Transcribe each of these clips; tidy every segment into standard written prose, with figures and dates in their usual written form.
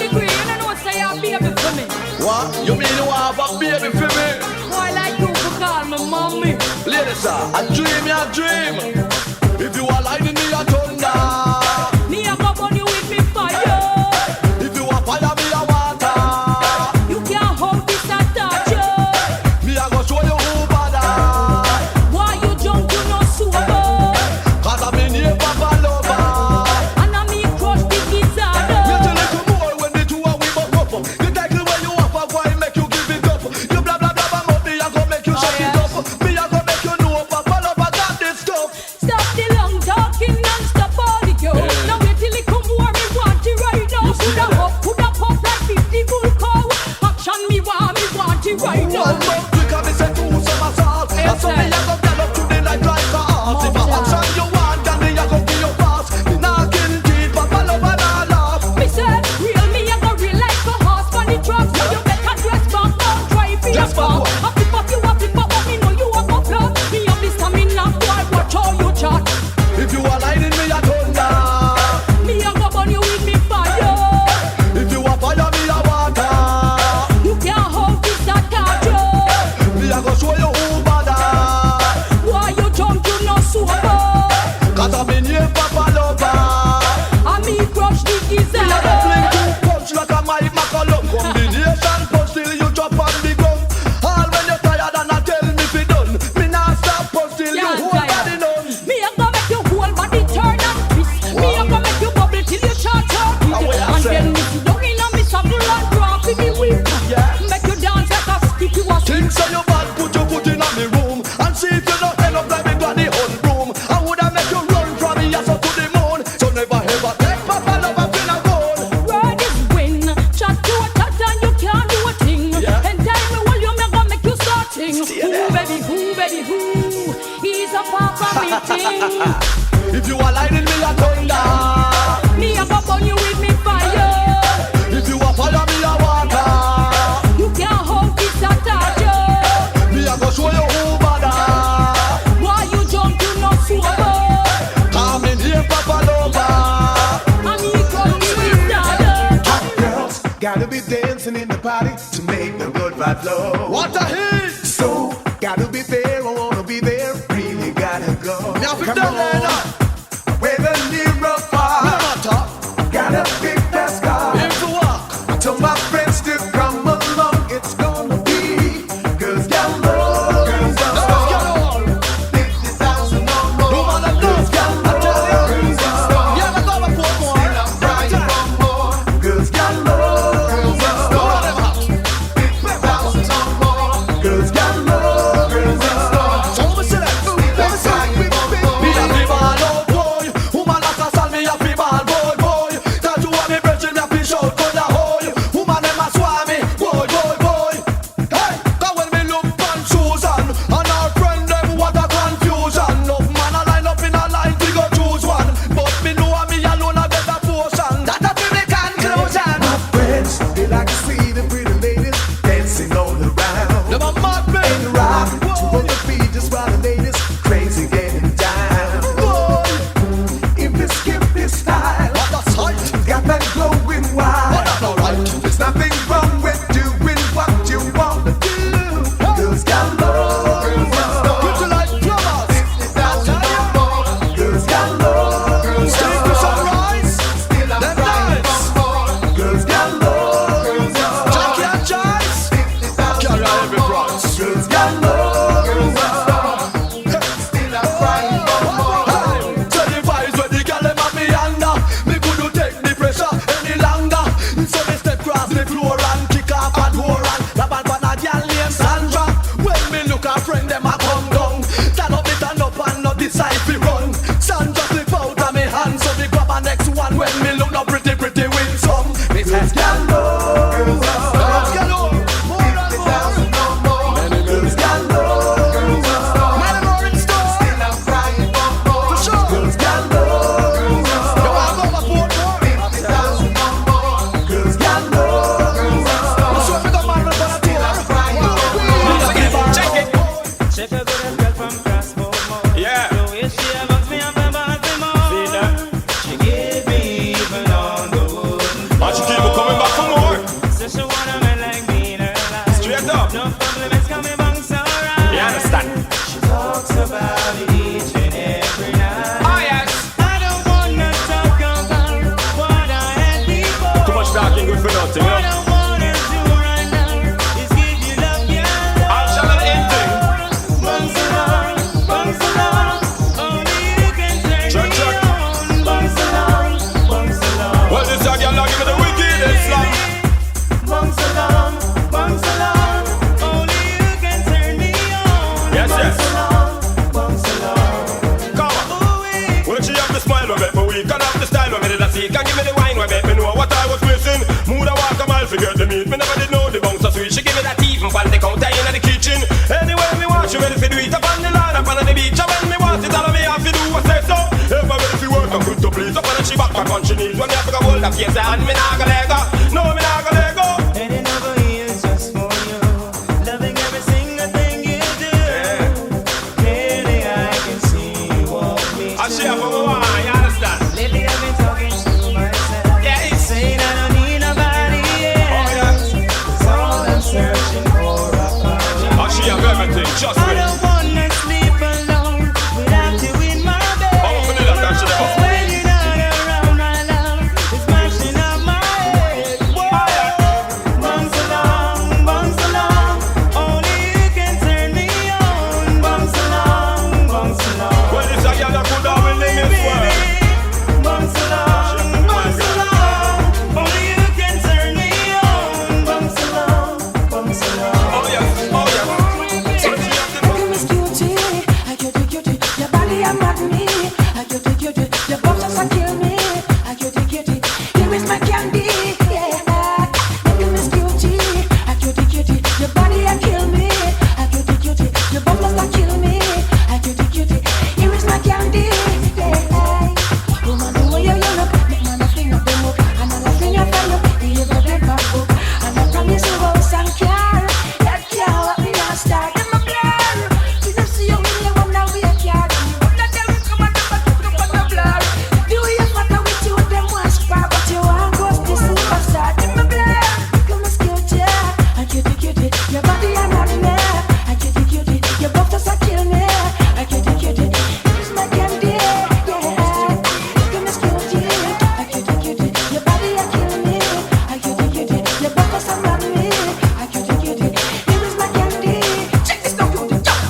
degree, you don't know say you're baby for me. What? You mean you have a baby for me? Boy like you to call me mommy. Ladies, I dream, I dream. If you are lightning, me a thunder. Me a go burn you with me fire. If you are fire, me a water. You can't hold this and touch you. Me a go show you who badda. Why you jump, you no sober. Cause I'm in here, Papa Lover. And I me crush the disorder. You tell it more when the two are we buck up. You take it when you up, why make you give it up. You blah blah blah blah, but me a go make you shut it up. Me a go make you know Papa Lover got this stuff. Stop the long talking and stop all the yo. Now wait till it come war, me want it right now. Put up like 50 bull cow. Action me want it right now. One more quick and me say two some assault. And so me a go get up to the night like a heart. If a action you want, then me a go give you pass. Me nah kill teeth, Papa Lover nah laugh. Me say real me a go real like a horse for the drugs. So you better dress back, don't try for your spot. I flip up you a flip up, but me know you a go flop. Me have this stamina, boy, watch how you chat. If you are lightning, me a thunder. Me a go burn you with me fire. If you are fire, me a water. You can't hold this that catch you. Me a go show you who badda. Why you jump, you no sober. Cause I'm in here, Papa Lover. And me crush the Me a go desire. fling two punch like a Mike McCollum. Combination punch till you drop on the gum. All when you're tired and I tell me fi done. Me nah stop punch till you whole body numb. Me a go make your whole body turn and twist. Me a go make you bubble till you short out. And then me sit down in a me saddle and drop in me whip. Yeah. Make you dance like a stick you a Think so you bad, put your foot in me room. And see if you don't end up like me granny on broom. I woulda make you run from me ass up to the moon. So never ever take Papa Lover in a gun. word is win. Chat to a chat and you can't do a thing. Yeah. And tell me what you me go make you start sing. Stay Who there. baby who? He's a papa meeting. If you are lightning, me a thunder. Me a go burn you with me fire. If you are fire, me a water. You can't hold this attach you. Me a go show you who badda. Why you jump you no sober? Come in here, Papa Lover. And me come with that. Hot girls gotta be dancing in the party to make the good vibe flow. What a hit! So gotta be there, I wanna be there. Really gotta go. Me have to Come tell her on, now. whether near or No far, matter. gotta pick that scar. If you walk, Tell my friends to come along. It's gonna be girls galore, girls galore. 50,000 or no more. matter Girls this, I tell galore, you. girls galore. Yeah, I gotta put more. Still I'm crying for more. Girls galore, girls galore. 50,000 or more. Girls galore, girls galore. So me say that. Let me say it. Me a fi ball out, boy. Woman like a sal, me a fi ball, boy, boy. That you want me brethren, me a fi shout for the hole. Woman them a swam me, boy, boy, boy. Hey, 'cause when me look on Susan and her friend them, what a confusion. Enough man a line up in a line to go choose one, but me know me alone a better portion. That a fi me conclusion. My friends, they like to see the pretty ladies dancing all around. Them a mad me, And rock to what the beat just while the ladies crazy getting down. boy. If you skip this style, What a sight. got that glowing But wild. that's alright. There's nothing wrong with doing what you want to do. Girls galore, girls galore. Put you like plumbers. 50,000 or more. Girls galore, girls Take to galore. sunrise. Still I'm Them crying dance. for more. Girls galore, girls galore. Jackie and Jive. 50,000 Carry or every more. price. Girls galore, girls galore. Still I'm crying for more. Hey, tell the vibes when the girl them have me under. Me couldn't take the pressure any longer. So me step cross the floor and kick off a door and the bad man a girl named Sandra. When me look a friend them a come down. Stand up and not decide fi run. Sandra slip out of me hand, so me grab a next one. When me look no pretty with some. Me says Galore, girls galore. girls galore, more and more. 50,000 or more. up. No problem, coming back so right. You understand? She talks about it each and every night. Oh yes. I don't wanna talk about what I had before. Too much talking good for nothing, What I wanna do right now is give you love, yeah. I'll shout out anything. Bungs along, only you can turn Check, me check. on. Bungs along. Well, this young girl give me the wickedest slam. Bungs along, only you can turn me on. Yes, yes. Bungs along. Come on. Well, she have the smile we make me weak, and have the style we made it a seek, and give me the wine we make me know what I was missing. Mood I walk a mile to get the meat. Me never did know the bounce so sweet. She give me that even pan the counter in the kitchen. Anyway me want she ready to do it up on the line, up on the beach. And when me want it, all of me have to do what say so. If I ready to work, I'm good to please. Up on she back on she knees. When me have to go hold up, yes, and me nah go let go. No, me nah go let go. Heading over here just for you, loving every single thing you do. Clearly I can see you want me I share to. for my wine, you understand? Lately I've been talking to myself. Yeah, it's Saying I don't need nobody else. It's all I'm searching for. I she have everything, just I me. don't wanna sleep alone without you in my bed. I'm up for the left, she never. When you're not around, my love, it's mashing up my head. Bungs along, only you can turn me on. Bungs along. Well, this a girl that could have been in this world. Bungs along, only you can turn me on. Bungs along. Oh yes, oh yes. So she have the Look at Miss Cutie, I cutie, your body I'm at me. I cutie, your bumps are kill me. I cutie, here is my candy. Yeah, look at Miss Cutie, I cutie, your body I kill me. I cutie, your bumps are kill me. I cutie, here is my candy. Yeah, woman the way you look, make man a fling up the hook, and I'm a fling up for you. You ever been back book, and I promise you house and car. That car what me not start. I'm a blur. We don't see you when you want now we a car. Not tell me come on the blur. Do you matter with you them one spark, but you want go to superstar. I'm a blur. Come as cute, yeah. I cutie, your body I'm not me. I cutie, your buttons are kill me. I cutie, here's my candy, yeah. Come as cute, I cutie, your body I kill me. I cutie, your buttons are not me. I cutie, here is my candy. Check this now, cutie, jump.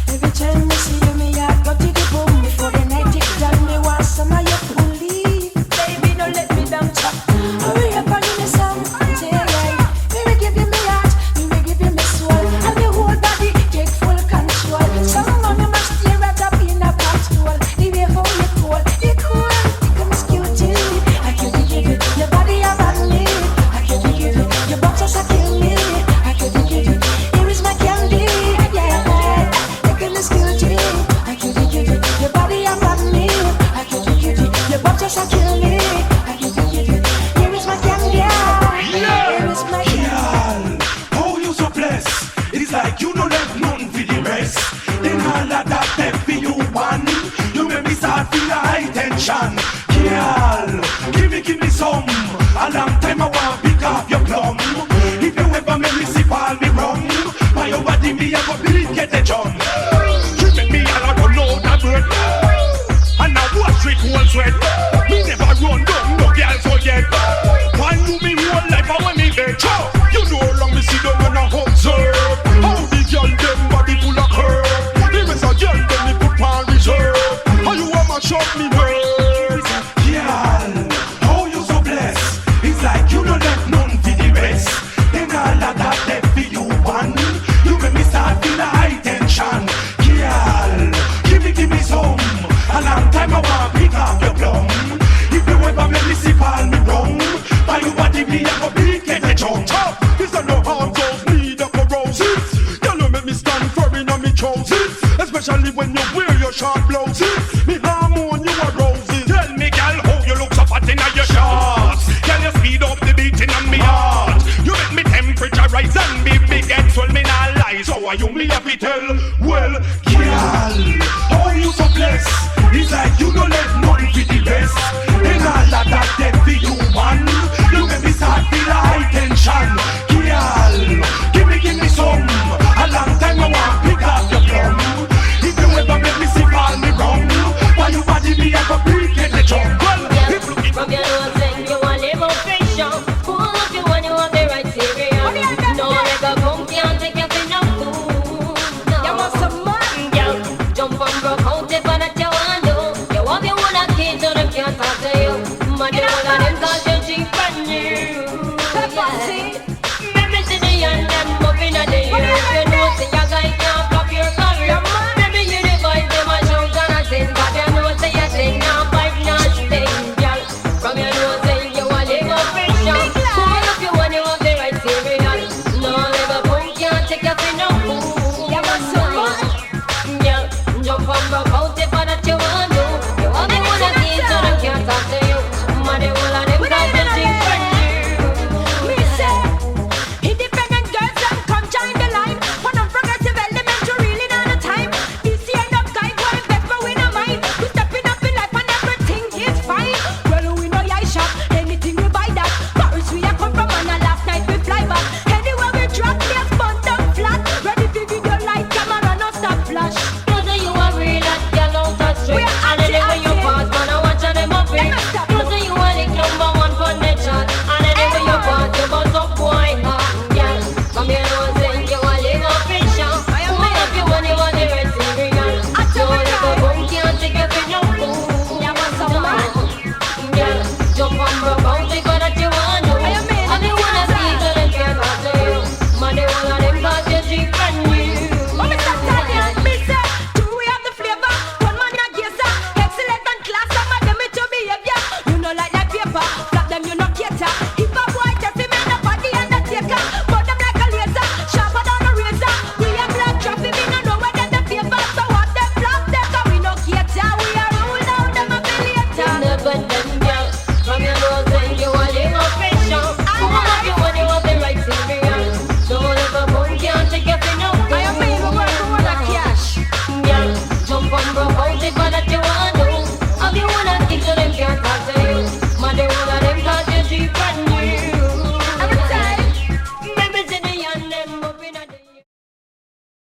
Every time I see you, me I go to the boom. Before the night it down, me want some of your bully. Baby, don't let me down, chop. Hurry up and give me some. Yeah. Me will give you me heart, me will give you me soul, and the whole body take full control. Some of you must stare at up in a control. The way how you cool, you cool. Come as cutie, I cutie, your body I'm on me. I cutie, your boxers are kill me. I cutie, here is my candy, yeah. Look at this cutie, I cutie, your body I'm on me. I cutie, your boxers are kill me. I cutie, here is my candy, here is my candy. Girl, how you so blessed? It's like you don't have nothing for the rest. Then all of that them for you one. You make me start feel a high tension. Girl, give me some. A long time I want pick off your plum. If you ever make me sip all me rum, by your body me I go believe get a jump. You make me all I don't know that word. And now watch it whole sweat. Me never run down no girl so yet. One do me whole life I want me bed. You know how long me see them and I observe. How the girl them body full of curve. The rest of girl them me put on reserve. How you want my shop me nerves. Girl, how you so blessed? It's like you don't have none for the rest. Then all of that left for you one. You make me start feel a high tension. Girl, give me some. A long time I want pick off your plum. If you ever make me sip all me rum, by your body me I go big get a jump. This are no harm goes need a corrosive. Girl, you make me stand firm in on me trousers, especially when you wear your short blouses. Me hormone you a roses. Tell me, girl, how you look so fat in your shorts. Girl, you speed up the beating on me heart. You make me temperature rise and me big head swell me not lie. So are you me happy tell? Well, girl, how you so blessed? It's like you don't let nothing for the rest. And all of that dead for you one. You make me start feel a high tension. Girl, give me some. want it, what that you want.